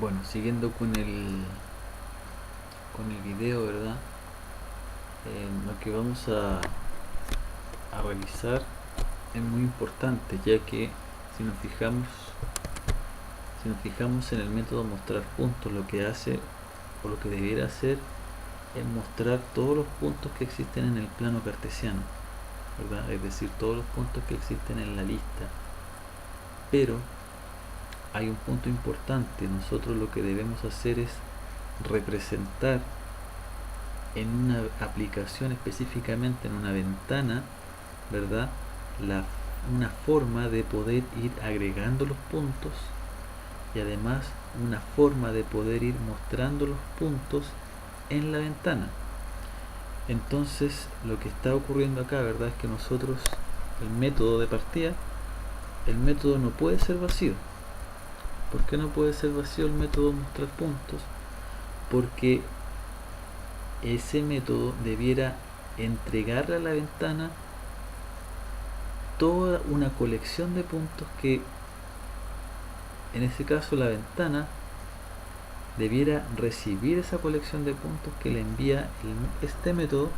Bueno, siguiendo con el video, ¿verdad? Lo que vamos a realizar es muy importante, ya que si nos fijamos, si nos fijamos en el método mostrar puntos, lo que hace o lo que debiera hacer es mostrar todos los puntos que existen en el plano cartesiano, ¿verdad? Es decir, todos los puntos que existen en la lista. Pero hay un punto importante. Nosotros lo que debemos hacer es representar en una aplicación, específicamente en una ventana, ¿verdad? Una forma de poder ir agregando los puntos y además una forma de poder ir mostrando los puntos en la ventana. Entonces lo que está ocurriendo acá, ¿verdad? Es que nosotros, el método de partida, el método no puede ser vacío. ¿Por qué no puede ser vacío el método mostrar puntos? Porque ese método debiera entregarle a la ventana toda una colección de puntos que, en ese caso, la ventana debiera recibir esa colección de puntos que le envía este método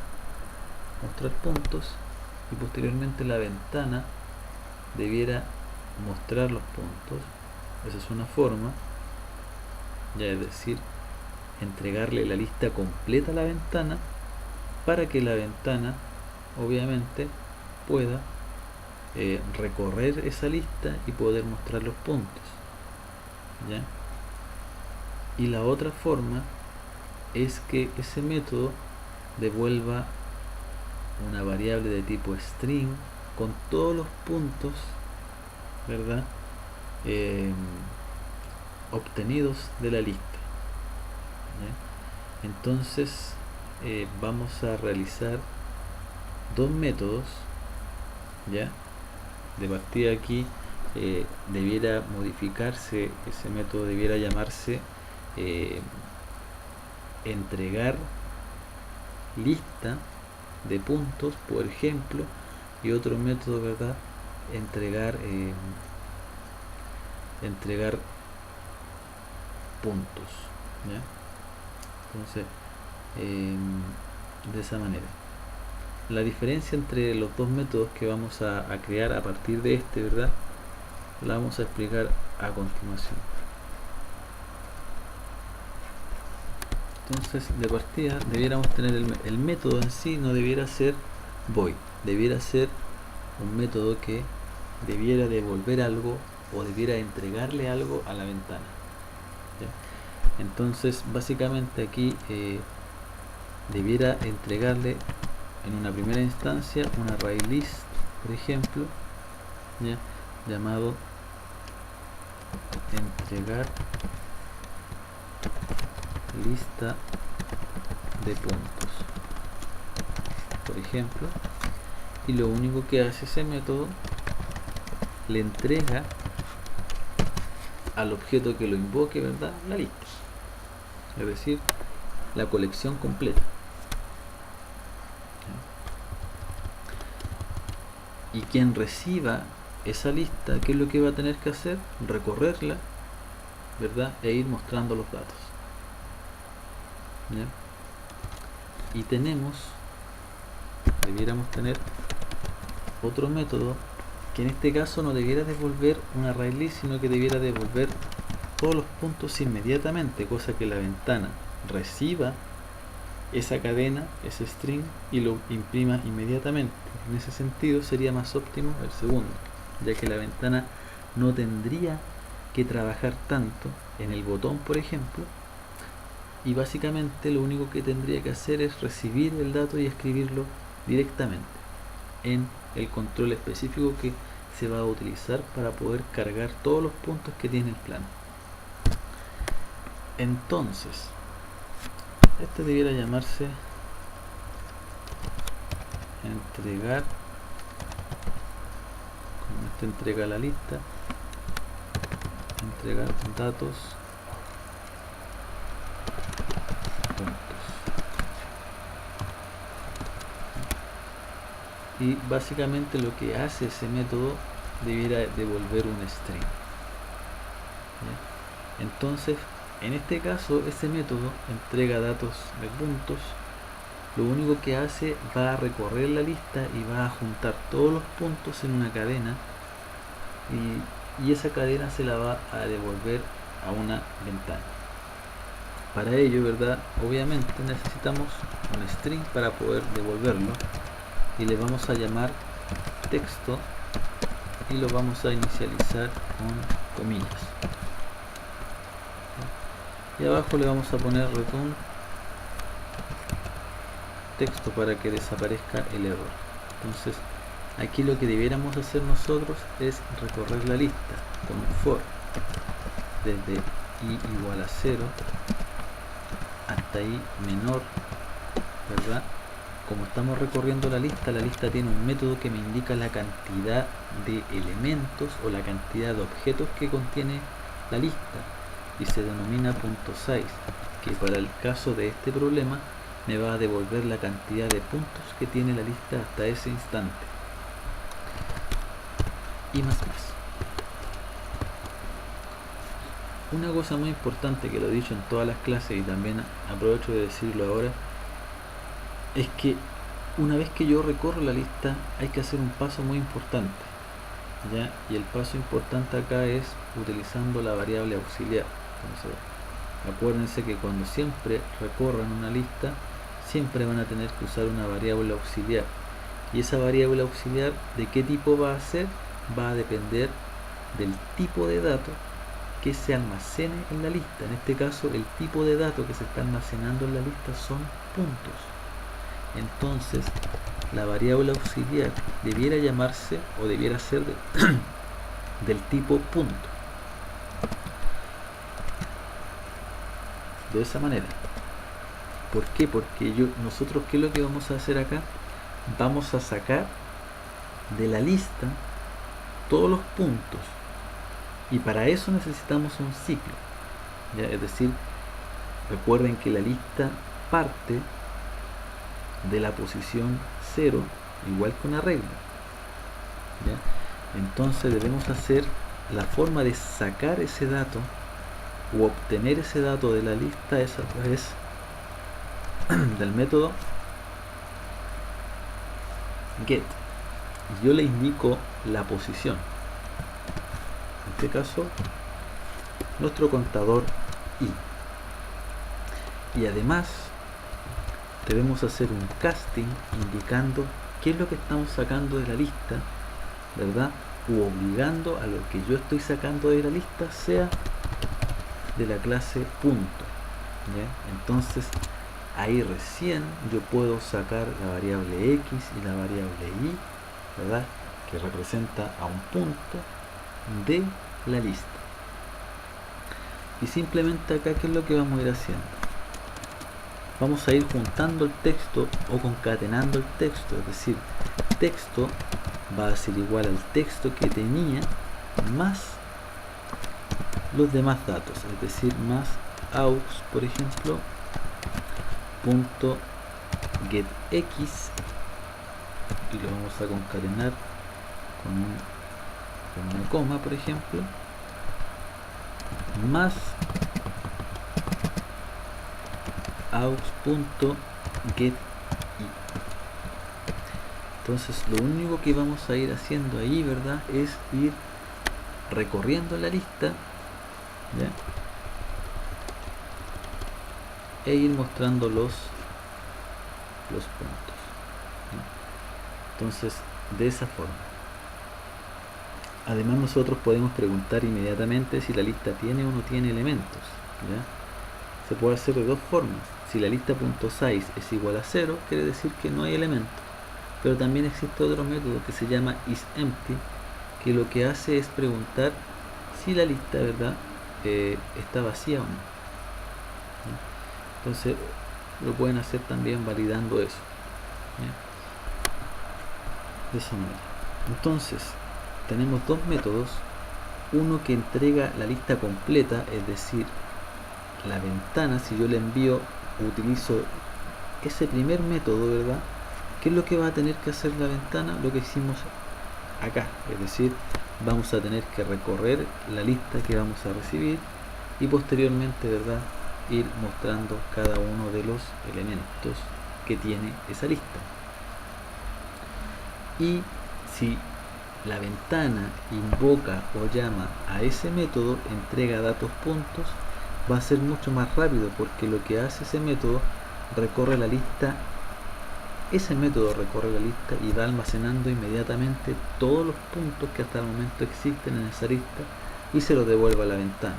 mostrar puntos, y posteriormente la ventana debiera mostrar los puntos. Esa es una forma, ya, es decir, entregarle la lista completa a la ventana para que la ventana obviamente pueda recorrer esa lista y poder mostrar los puntos, ¿ya? Y la otra forma es que ese método devuelva una variable de tipo string con todos los puntos, ¿verdad? Obtenidos de la lista, ¿ya? Entonces vamos a realizar dos métodos, ¿ya? De partida aquí debiera modificarse, ese método debiera llamarse entregar lista de puntos, por ejemplo, y otro método, ¿verdad? Entregar puntos, ¿ya? Entonces, de esa manera. La diferencia entre los dos métodos que vamos a crear a partir de este, ¿verdad? La vamos a explicar a continuación. Entonces, de partida, debiéramos tener el método en sí, no debiera ser void, debiera ser un método que debiera devolver algo o debiera entregarle algo a la ventana, ¿ya? Entonces, básicamente aquí debiera entregarle en una primera instancia un array list, por ejemplo, ¿ya? Llamado entregar lista de puntos, por ejemplo, y lo único que hace ese método, le entrega al objeto que lo invoque, ¿verdad?, la lista, es decir, la colección completa. Y quien reciba esa lista, ¿qué es lo que va a tener que hacer? Recorrerla, ¿verdad?, e ir mostrando los datos, ¿ya? Y debiéramos tener otro método que en este caso no debiera devolver un array list, sino que debiera devolver todos los puntos inmediatamente, cosa que la ventana reciba esa cadena, ese string, y lo imprima inmediatamente. En ese sentido sería más óptimo el segundo, ya que la ventana no tendría que trabajar tanto en el botón, por ejemplo, y básicamente lo único que tendría que hacer es recibir el dato y escribirlo directamente en el control específico que se va a utilizar para poder cargar todos los puntos que tiene el plano. Entonces, este debiera llamarse entregar, como este entrega la lista, entregar datos puntos, y básicamente lo que hace ese método debiera devolver un string, ¿ya? Entonces En este caso, ese método entrega datos de puntos. Lo único que hace, va a recorrer la lista y va a juntar todos los puntos en una cadena, y esa cadena se la va a devolver a una ventana. Para ello, ¿verdad? Obviamente necesitamos un string para poder devolverlo, y le vamos a llamar texto y lo vamos a inicializar con comillas. Y abajo le vamos a poner return texto para que desaparezca el error. Entonces aquí lo que debiéramos hacer nosotros es recorrer la lista con un for desde i igual a 0 hasta i menor, ¿verdad? Como estamos recorriendo la lista tiene un método que me indica la cantidad de elementos o la cantidad de objetos que contiene la lista, y se denomina .size, que para el caso de este problema me va a devolver la cantidad de puntos que tiene la lista hasta ese instante, y más. Una cosa muy importante que lo he dicho en todas las clases y también aprovecho de decirlo ahora, es que una vez que yo recorro la lista hay que hacer un paso muy importante, ¿ya? Y el paso importante acá es utilizando la variable auxiliar. Entonces, acuérdense que cuando siempre recorran una lista, siempre van a tener que usar una variable auxiliar, y esa variable auxiliar, ¿de qué tipo va a ser? Va a depender del tipo de dato que se almacene en la lista. En este caso, el tipo de dato que se está almacenando en la lista son puntos. Entonces, la variable auxiliar debiera llamarse o debiera ser del tipo punto. De esa manera. ¿Por qué? Porque nosotros, ¿qué es lo que vamos a hacer acá? Vamos a sacar de la lista todos los puntos, y para eso necesitamos un ciclo, ¿ya? Es decir, recuerden que la lista parte de la posición 0, igual que una regla, ¿ya? Entonces debemos hacer la forma de sacar ese dato o obtener ese dato de la lista es a través del método get. Yo le indico la posición, en este caso nuestro contador i, y además debemos hacer un casting indicando qué es lo que estamos sacando de la lista, ¿verdad? O obligando a lo que yo estoy sacando de la lista sea de la clase punto, ¿ya? Entonces ahí recién yo puedo sacar la variable x y la variable y, ¿verdad? Que representa a un punto de la lista. Y simplemente acá, ¿qué es lo que vamos a ir haciendo? Vamos a ir juntando el texto o concatenando el texto, es decir, texto va a ser igual al texto que tenía más los demás datos, es decir, más aux, por ejemplo, punto getX, y lo vamos a concatenar con una coma, por ejemplo, más aux.getI. Entonces lo único que vamos a ir haciendo ahí, ¿verdad?, es ir recorriendo la lista, ¿ya?, e ir mostrando los puntos, ¿ya? Entonces, de esa forma. Además, nosotros podemos preguntar inmediatamente si la lista tiene o no tiene elementos, ¿ya? Se puede hacer de dos formas. Si la lista .size es igual a 0, quiere decir que no hay elementos. Pero también existe otro método que se llama isEmpty, que lo que hace es preguntar si la lista, ¿verdad?, está vacía o no, ¿ya? Entonces lo pueden hacer también validando eso, ¿ya?, de esa manera. Entonces tenemos dos métodos: uno que entrega la lista completa, es decir, la ventana. Si yo le envío, utilizo ese primer método, ¿verdad? ¿Qué es lo que va a tener que hacer la ventana? Lo que hicimos acá, es decir, vamos a tener que recorrer la lista que vamos a recibir, y posteriormente, ¿verdad?, ir mostrando cada uno de los elementos que tiene esa lista. Y si la ventana invoca o llama a ese método, entrega datos puntos, va a ser mucho más rápido, porque lo que hace ese método recorre la lista. Ese método recorre la lista y va almacenando inmediatamente todos los puntos que hasta el momento existen en esa lista y se los devuelve a la ventana.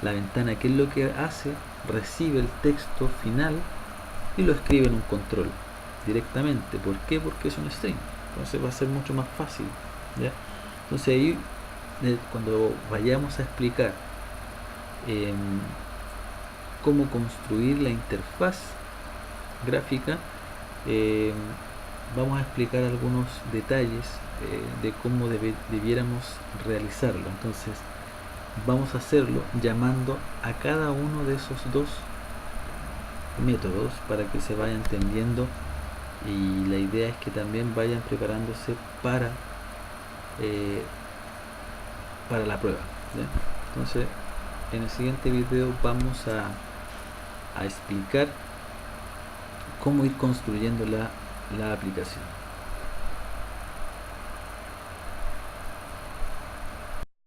La ventana, ¿qué es lo que hace? Recibe el texto final y lo escribe en un control directamente. ¿Por qué? Porque es un string. Entonces va a ser mucho más fácil, ¿ya? Entonces ahí, cuando vayamos a explicar cómo construir la interfaz gráfica, vamos a explicar algunos detalles de cómo debiéramos realizarlo. Entonces vamos a hacerlo llamando a cada uno de esos dos métodos para que se vaya entendiendo, y la idea es que también vayan preparándose para la prueba, ¿ya? Entonces en el siguiente video vamos a explicar cómo ir construyendo la aplicación.